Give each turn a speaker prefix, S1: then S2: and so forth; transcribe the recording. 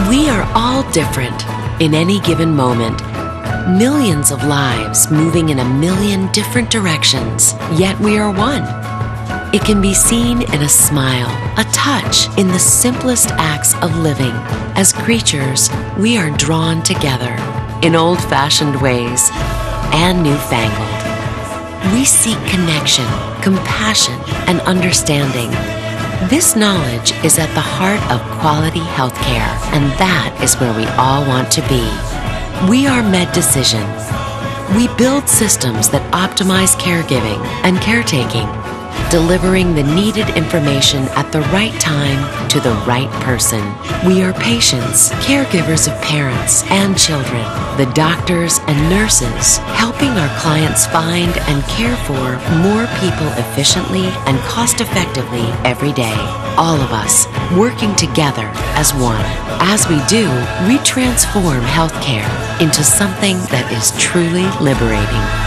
S1: We are all different in any given moment. Millions of lives moving in a million different directions, yet we are one. It can be seen in a smile, a touch, in the simplest acts of living. As creatures, we are drawn together in old-fashioned ways and newfangled. We seek connection, compassion, and understanding. This knowledge is at the heart of quality healthcare, and that is where we all want to be. We are MedDecision. We build systems that optimize caregiving and caretaking, delivering the needed information at the right time to the right person. We are patients, caregivers of parents and children, the doctors and nurses, helping our clients find and care for more people efficiently and cost-effectively every day. All of us working together as one. As we do, we transform healthcare into something that is truly liberating.